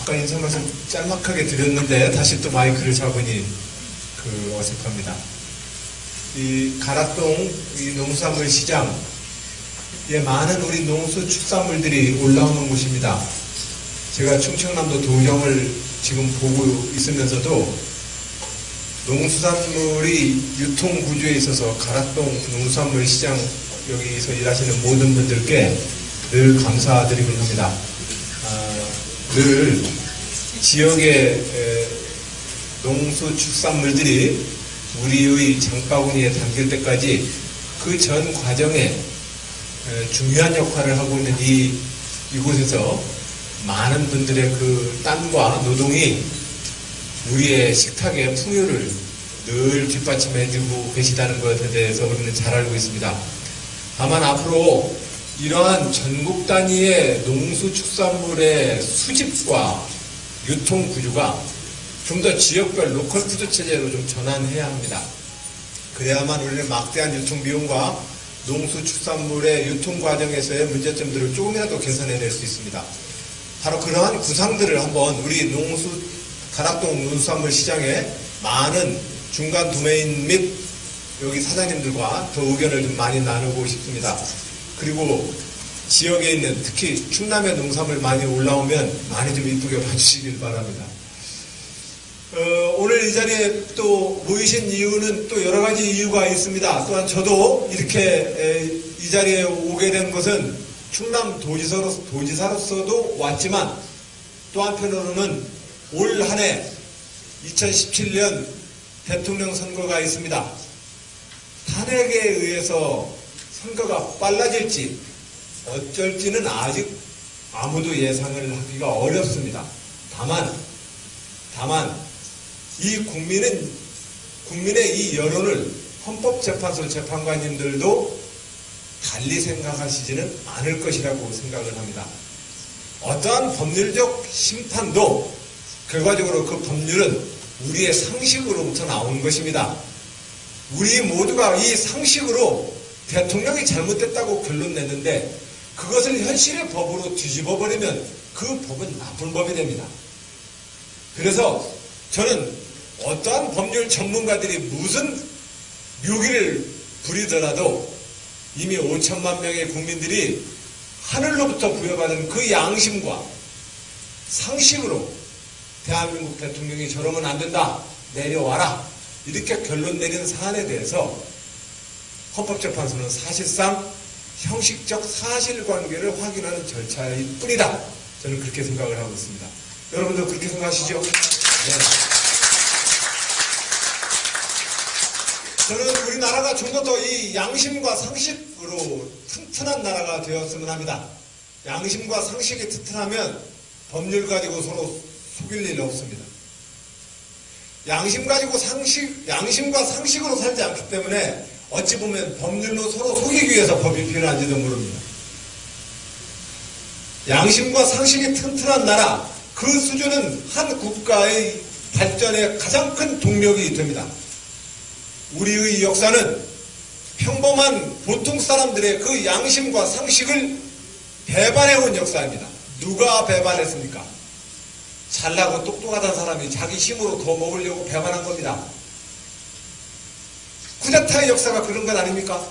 아까 인사 말씀 짤막하게 드렸는데 다시 또 마이크를 잡으니 어색합니다. 이 가락동 이 농수산물 시장, 많은 우리 농수축산물들이 올라오는 곳입니다. 제가 충청남도 도정을 지금 보고 있으면서도 농수산물이 유통 구조에 있어서 가락동 농수산물 시장 여기서 일하시는 모든 분들께 늘 감사드리곤 합니다. 늘 지역의 농수축산물들이 우리의 장바구니에 담길 때까지 그 전 과정에 중요한 역할을 하고 있는 이곳에서 많은 분들의 그 땀과 노동이 우리의 식탁의 풍요를 늘 뒷받침해주고 계시다는 것에 대해서 우리는 잘 알고 있습니다. 다만 앞으로 이러한 전국 단위의 농수축산물의 수집과 유통 구조가 좀 더 지역별 로컬 푸드 체제로 좀 전환해야 합니다. 그래야만 우리는 막대한 유통 비용과 농수축산물의 유통 과정에서의 문제점들을 조금이라도 개선해낼 수 있습니다. 바로 그러한 구상들을 한번 우리 가락동 농수산물 시장에 많은 중간 도메인 및 여기 사장님들과 더 의견을 좀 많이 나누고 싶습니다. 그리고 지역에 있는 특히 충남의 농산물 많이 올라오면 많이 좀 이쁘게 봐주시길 바랍니다. 오늘 이 자리에 또 모이신 이유는 또 여러 가지 이유가 있습니다. 또한 저도 이렇게 이 자리에 오게 된 것은 충남 도지사로서도 왔지만 또 한편으로는 올 한 해 2017년 대통령 선거가 있습니다. 탄핵에 의해서 선거가 빨라질지 어쩔지는 아직 아무도 예상을 하기가 어렵습니다. 다만 이 국민의 이 여론을 헌법재판소 재판관님들도 달리 생각하시지는 않을 것이라고 생각을 합니다. 어떠한 법률적 심판도 결과적으로 그 법률은 우리의 상식으로부터 나온 것입니다. 우리 모두가 이 상식으로 대통령이 잘못됐다고 결론 냈는데 그것을 현실의 법으로 뒤집어버리면 그 법은 나쁜 법이 됩니다. 그래서 저는 어떠한 법률 전문가들이 무슨 묘기를 부리더라도 이미 5천만 명의 국민들이 하늘로부터 부여받은 그 양심과 상식으로 대한민국 대통령이 저러면 안 된다, 내려와라, 이렇게 결론 내린 사안에 대해서 헌법재판소는 사실상 형식적 사실관계를 확인하는 절차일 뿐이다. 저는 그렇게 생각을 하고 있습니다. 여러분도 그렇게 생각하시죠? 네. 저는 우리나라가 좀 더 이 양심과 상식으로 튼튼한 나라가 되었으면 합니다. 양심과 상식이 튼튼하면 법률 가지고 서로 속일 일 없습니다. 양심과 상식으로 살지 않기 때문에 어찌 보면 법률로 서로 속이기 위해서 법이 필요한지도 모릅니다. 양심과 상식이 튼튼한 나라, 그 수준은 한 국가의 발전의 가장 큰 동력이 됩니다. 우리의 역사는 평범한 보통 사람들의 그 양심과 상식을 배반해온 역사입니다. 누가 배반했습니까? 잘나고 똑똑하다는 사람이 자기 힘으로 더 먹으려고 배반한 겁니다. 쿠데타의 역사가 그런 것 아닙니까?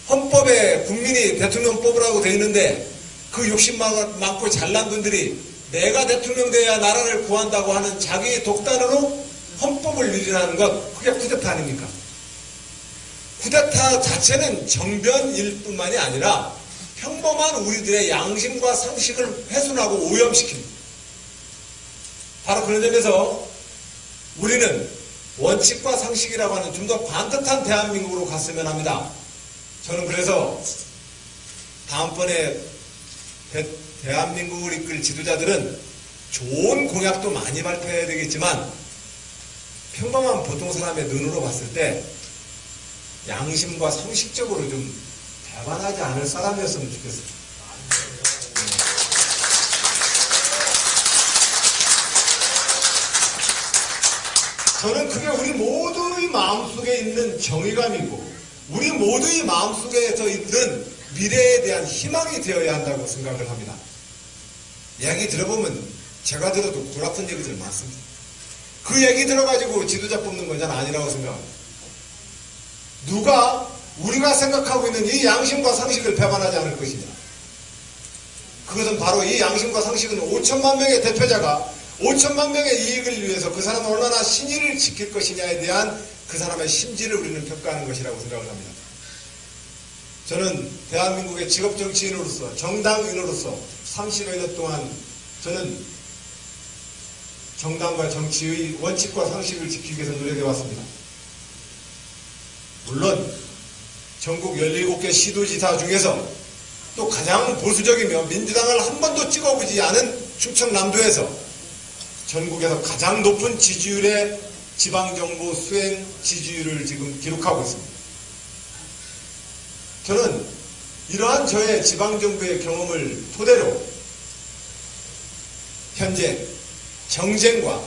헌법에 국민이 대통령 뽑으라고 되어 있는데 그 욕심 많고 잘난 분들이 내가 대통령 돼야 나라를 구한다고 하는 자기의 독단으로 헌법을 유린하는 것, 그게 쿠데타 아닙니까? 쿠데타 자체는 정변일 뿐만이 아니라 평범한 우리들의 양심과 상식을 훼손하고 오염시킵니다. 바로 그런 점에서 우리는 원칙과 상식이라고 하는 좀 더 반듯한 대한민국으로 갔으면 합니다. 저는 그래서 다음번에 대한민국을 이끌 지도자들은 좋은 공약도 많이 발표해야 되겠지만 평범한 보통 사람의 눈으로 봤을 때 양심과 상식적으로 좀 배반하지 않을 사람이었으면 좋겠습니다. 저는 그게 우리 모두의 마음속에 있는 정의감이고 우리 모두의 마음속에서 있는 미래에 대한 희망이 되어야 한다고 생각을 합니다. 이야기 들어보면 제가 들어도 골아픈 얘기들 많습니다. 그 얘기 들어가지고 지도자 뽑는 건 저는 아니라고 생각합니다. 누가 우리가 생각하고 있는 이 양심과 상식을 배반하지 않을 것이냐. 그것은 바로 이 양심과 상식은 5천만 명의 대표자가 5천만 명의 이익을 위해서 그 사람은 얼마나 신의를 지킬 것이냐에 대한 그 사람의 심지를 우리는 평가하는 것이라고 생각을 합니다. 저는 대한민국의 직업 정치인으로서 정당인으로서 30여 년 동안 저는 정당과 정치의 원칙과 상식을 지키기 위해서 노력해왔습니다. 물론 전국 17개 시도지사 중에서 또 가장 보수적이며 민주당을 한 번도 찍어보지 않은 충청남도에서 전국에서 가장 높은 지지율의 지방정부 수행 지지율을 지금 기록하고 있습니다. 저는 이러한 저의 지방정부의 경험을 토대로 현재 정쟁과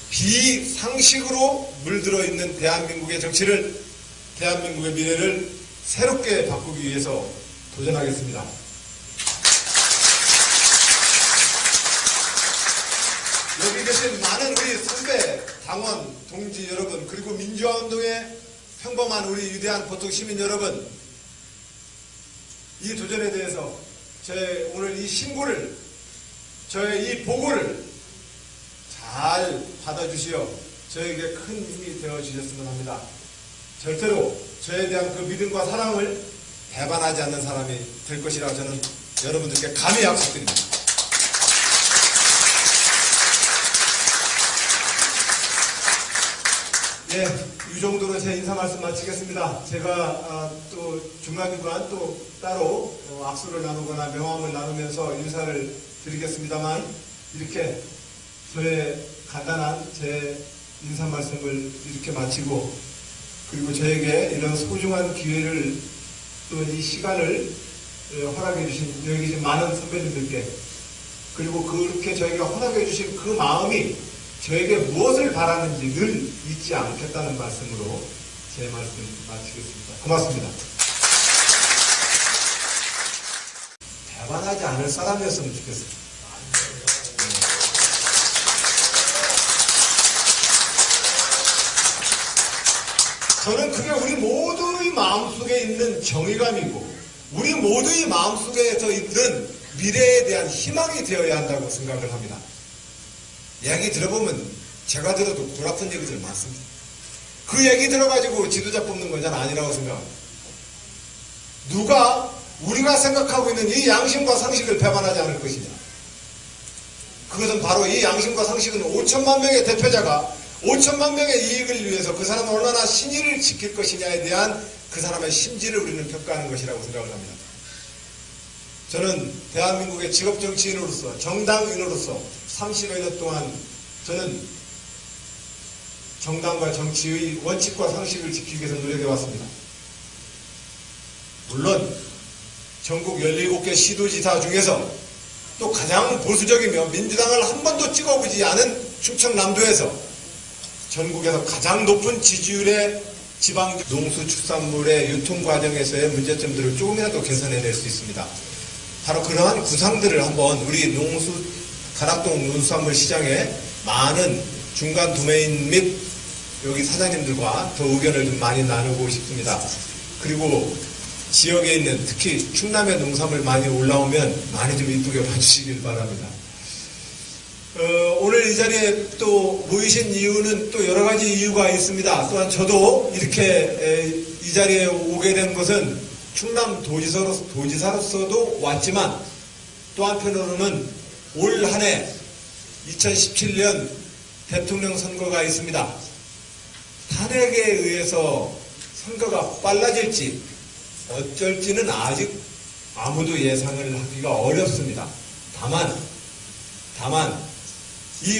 비상식으로 물들어 있는 대한민국의 정치를, 대한민국의 미래를 새롭게 바꾸기 위해서 도전하겠습니다. 여기 계신 많은 우리 선배, 당원, 동지 여러분, 그리고 민주화운동의 평범한 우리 위대한 보통 시민 여러분, 이 도전에 대해서 저의 오늘 이 신고를, 저의 이 보고를 잘 받아주시어 저에게 큰 힘이 되어주셨으면 합니다. 절대로 저에 대한 그 믿음과 사랑을 배반하지 않는 사람이 될 것이라 저는 여러분들께 감히 약속드립니다. 예, 이 정도로 제 인사 말씀 마치겠습니다. 제가 또 중간중간 또 따로 악수를 나누거나 명함을 나누면서 인사를 드리겠습니다만, 이렇게 저의 간단한 제 인사 말씀을 이렇게 마치고, 그리고 저에게 이런 소중한 기회를, 또 이 시간을 허락해 주신 여기 계신 많은 선배님들께, 그리고 그렇게 저에게 허락해 주신 그 마음이 저에게 무엇을 바라는지 늘 잊지 않겠다는 말씀으로 제 말씀 마치겠습니다. 고맙습니다. 배반하지 않을 사람이었으면 좋겠습니다. 저는 그게 우리 모두의 마음속에 있는 정의감이고 우리 모두의 마음속에서 있는 미래에 대한 희망이 되어야 한다고 생각을 합니다. 이야기 들어보면 제가 들어도 골아픈 얘기들 많습니다. 그 얘기 들어가지고 지도자 뽑는 건 저는 아니라고 생각합니다. 누가 우리가 생각하고 있는 이 양심과 상식을 배반하지 않을 것이냐. 그것은 바로 이 양심과 상식은 5천만 명의 대표자가 5천만 명의 이익을 위해서 그 사람은 얼마나 신의를 지킬 것이냐에 대한 그 사람의 심지를 우리는 평가하는 것이라고 생각을 합니다. 저는 대한민국의 직업 정치인으로서 정당인으로서 30여 년 동안 저는 정당과 정치의 원칙과 상식을 지키기 위해서 노력해왔습니다. 물론 전국 17개 시도지사 중에서 또 가장 보수적이며 민주당을 한 번도 찍어보지 않은 충청남도에서 전국에서 가장 높은 지지율의 지방 농수축산물의 유통 과정에서의 문제점들을 조금이라도 개선해낼 수 있습니다. 바로 그러한 구상들을 한번 우리 가락동 농수산물 시장에 많은 중간 도메인 및 여기 사장님들과 더 의견을 좀 많이 나누고 싶습니다. 그리고 지역에 있는 특히 충남의 농산물 많이 올라오면 많이 좀 이쁘게 봐주시길 바랍니다. 오늘 이 자리에 또 모이신 이유는 또 여러 가지 이유가 있습니다. 또한 저도 이렇게 이 자리에 오게 된 것은 충남 도지사로서도 왔지만 또 한편으로는 올 한 해 2017년 대통령 선거가 있습니다. 탄핵에 의해서 선거가 빨라질지 어쩔지는 아직 아무도 예상을 하기가 어렵습니다. 다만 이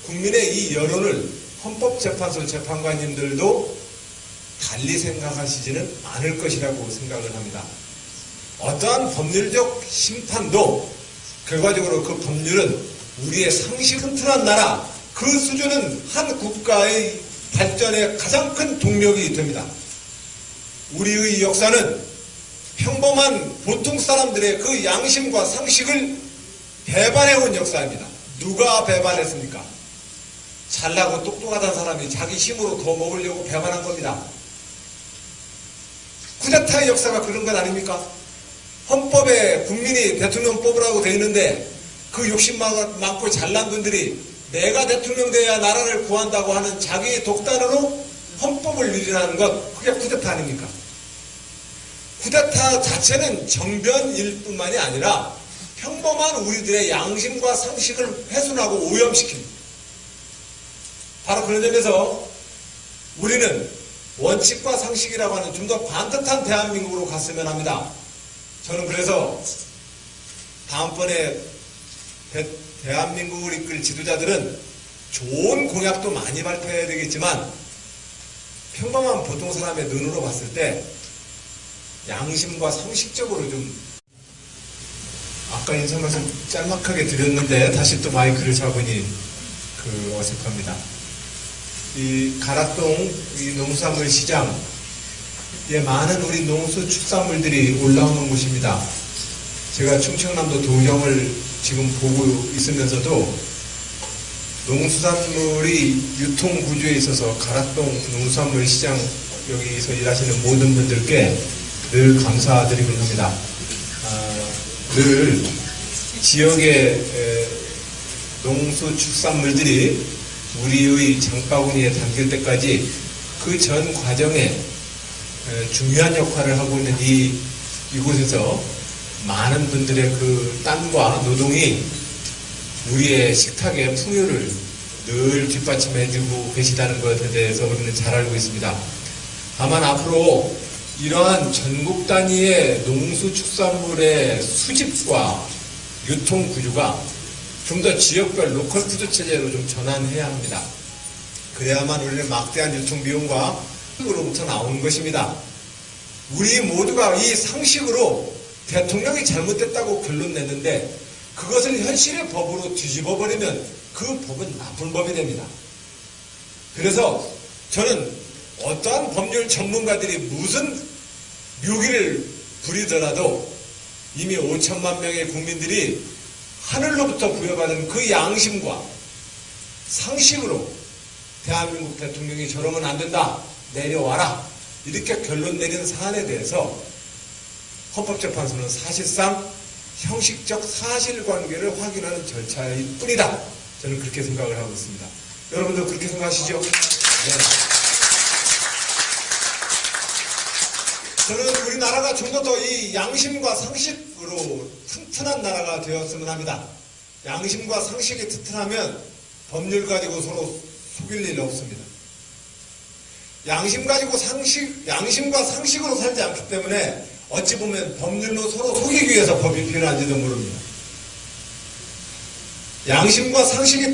국민의 이 여론을 헌법재판소 재판관님들도 달리 생각하시지는 않을 것이라고 생각을 합니다. 어떠한 법률적 심판도 결과적으로 그 법률은 우리의 상식 튼튼한 나라, 그 수준은 한 국가의 발전의 가장 큰 동력이 됩니다. 우리의 역사는 평범한 보통 사람들의 그 양심과 상식을 배반해온 역사입니다. 누가 배반했습니까? 잘나고 똑똑하다는 사람이 자기 힘으로 더 먹으려고 배반한 겁니다. 쿠데타의 역사가 그런 것 아닙니까? 헌법에 국민이 대통령 뽑으라고 되어 있는데 그 욕심 많고 잘난 분들이 내가 대통령 돼야 나라를 구한다고 하는 자기 독단으로 헌법을 유린하는 것, 그게 쿠데타 아닙니까? 쿠데타 자체는 정변일 뿐만이 아니라 평범한 우리들의 양심과 상식을 훼손하고 오염시킵니다. 바로 그런 점에서 우리는 원칙과 상식이라고 하는 좀 더 반듯한 대한민국으로 갔으면 합니다. 저는 그래서 다음번에 대한민국을 이끌 지도자들은 좋은 공약도 많이 발표해야 되겠지만 평범한 보통 사람의 눈으로 봤을 때 양심과 상식적으로 좀, 아까 인사 말씀 짤막하게 드렸는데 다시 또 마이크를 잡으니 어색합니다. 이 가락동 이 농수산물 시장, 많은 우리 농수축산물들이 올라오는 곳입니다. 제가 충청남도 도경을 지금 보고 있으면서도 농수산물이 유통 구조에 있어서 가락동 농수산물 시장 여기서 일하시는 모든 분들께 늘 감사드리곤 합니다. 늘 지역의 농수축산물들이 우리의 장바구니에 담길 때까지 그 전 과정에 중요한 역할을 하고 있는 이곳에서 많은 분들의 그 땀과 노동이 우리의 식탁의 풍요를 늘 뒷받침해주고 계시다는 것에 대해서 우리는 잘 알고 있습니다. 다만 앞으로 이러한 전국 단위의 농수축산물의 수집과 유통 구조가 좀 더 지역별 로컬 푸드 체제로 좀 전환해야 합니다. 그래야만 우리는 막대한 유통 비용과 으로부터 나오는 것입니다. 우리 모두가 이 상식으로 대통령이 잘못됐다고 결론 냈는데 그것을 현실의 법으로 뒤집어 버리면 그 법은 나쁜 법이 됩니다. 그래서 저는 어떠한 법률 전문가들이 무슨 묘기를 부리더라도 이미 5천만 명의 국민들이 하늘로부터 부여받은 그 양심과 상식으로 대한민국 대통령이 저러면 안 된다, 내려와라, 이렇게 결론 내린 사안에 대해서 헌법재판소는 사실상 형식적 사실관계를 확인하는 절차일 뿐이다. 저는 그렇게 생각을 하고 있습니다. 여러분도 그렇게 생각하시죠? 네. 저는 우리나라가 좀 더 이 양심과 상식으로 튼튼한 나라가 되었으면 합니다. 양심과 상식이 튼튼하면 법률 가지고 서로 속일 일 없습니다. 양심과 상식으로 살지 않기 때문에 어찌 보면 법률로 서로 속이기 위해서 법이 필요한지도 모릅니다. 양심과 상식이